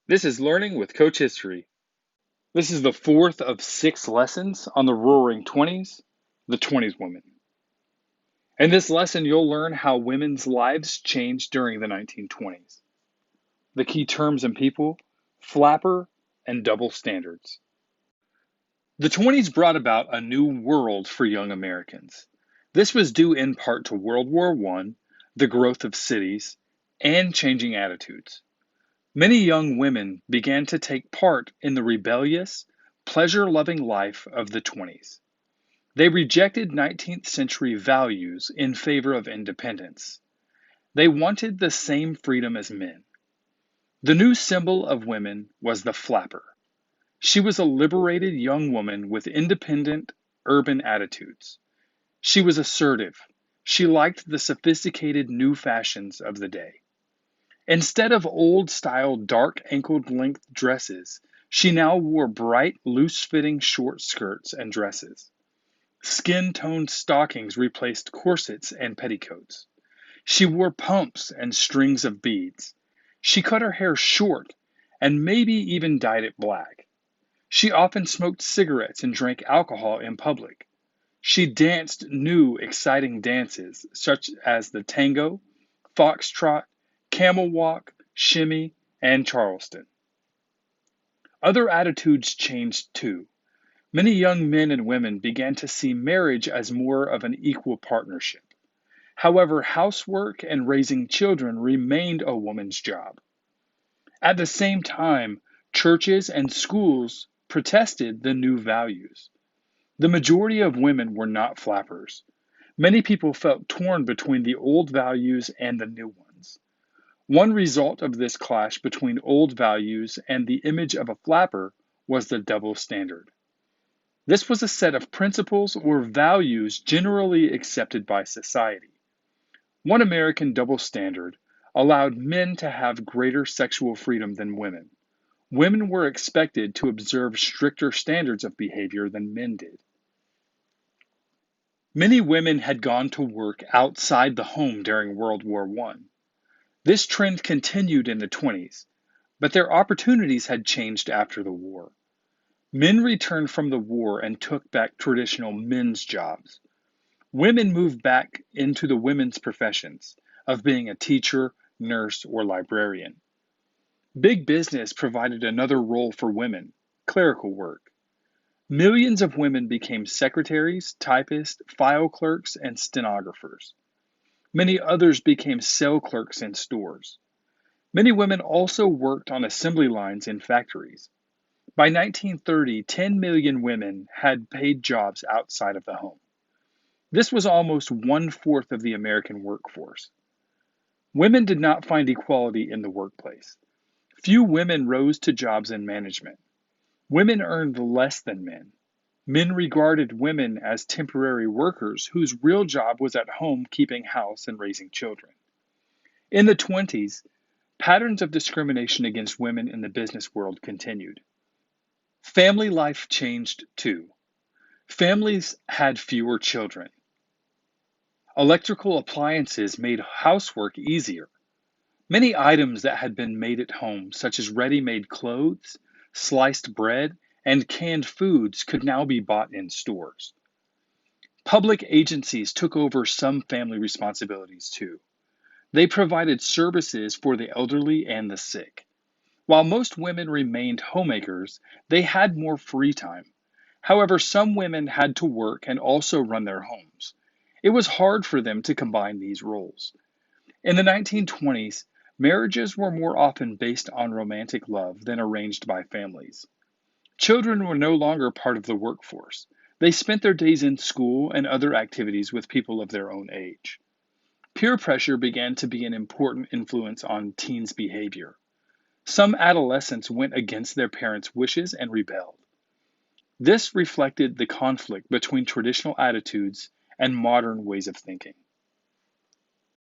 This is Learning with Coach History. This is the fourth of six lessons on the Roaring Twenties, the 20s woman. In this lesson, you'll learn how women's lives changed during the 1920s. The key terms and people, flapper and double standards. The 20s brought about a new world for young Americans. This was due in part to World War I, the growth of cities, and changing attitudes. Many young women began to take part in the rebellious, pleasure loving life of the 20s. They rejected 19th century values in favor of independence. They wanted the same freedom as men. The new symbol of women was the flapper. She was a liberated young woman with independent, urban attitudes. She was assertive. She liked the sophisticated new fashions of the day. Instead of old-style dark ankle-length dresses, she now wore bright, loose-fitting short skirts and dresses. Skin-toned stockings replaced corsets and petticoats. She wore pumps and strings of beads. She cut her hair short and maybe even dyed it black. She often smoked cigarettes and drank alcohol in public. She danced new, exciting dances such as the tango, foxtrot, camel walk, shimmy, and Charleston. Other attitudes changed too. Many young men and women began to see marriage as more of an equal partnership. However, housework and raising children remained a woman's job. At the same time, churches and schools protested the new values. The majority of women were not flappers. Many people felt torn between the old values and the new ones. One result of this clash between old values and the image of a flapper was the double standard. This was a set of principles or values generally accepted by society. One American double standard allowed men to have greater sexual freedom than women. Women were expected to observe stricter standards of behavior than men did. Many women had gone to work outside the home during World War I. This trend continued in the 20s, but their opportunities had changed after the war. Men returned from the war and took back traditional men's jobs. Women moved back into the women's professions of being a teacher, nurse, or librarian. Big business provided another role for women, clerical work. Millions of women became secretaries, typists, file clerks, and stenographers. Many others became cell clerks in stores. Many women also worked on assembly lines in factories. By 1930, 10 million women had paid jobs outside of the home. This was almost one-fourth of the American workforce. Women did not find equality in the workplace. Few women rose to jobs in management. Women earned less than men. Men regarded women as temporary workers whose real job was at home keeping house and raising children. In the 20s, patterns of discrimination against women in the business world continued. Family life changed too. Families had fewer children. Electrical appliances made housework easier. Many items that had been made at home, such as ready-made clothes, sliced bread, and canned foods, could now be bought in stores. Public agencies took over some family responsibilities too. They provided services for the elderly and the sick. While most women remained homemakers, they had more free time. However, some women had to work and also run their homes. It was hard for them to combine these roles. In the 1920s, marriages were more often based on romantic love than arranged by families. Children were no longer part of the workforce. They spent their days in school and other activities with people of their own age. Peer pressure began to be an important influence on teens' behavior. Some adolescents went against their parents' wishes and rebelled. This reflected the conflict between traditional attitudes and modern ways of thinking.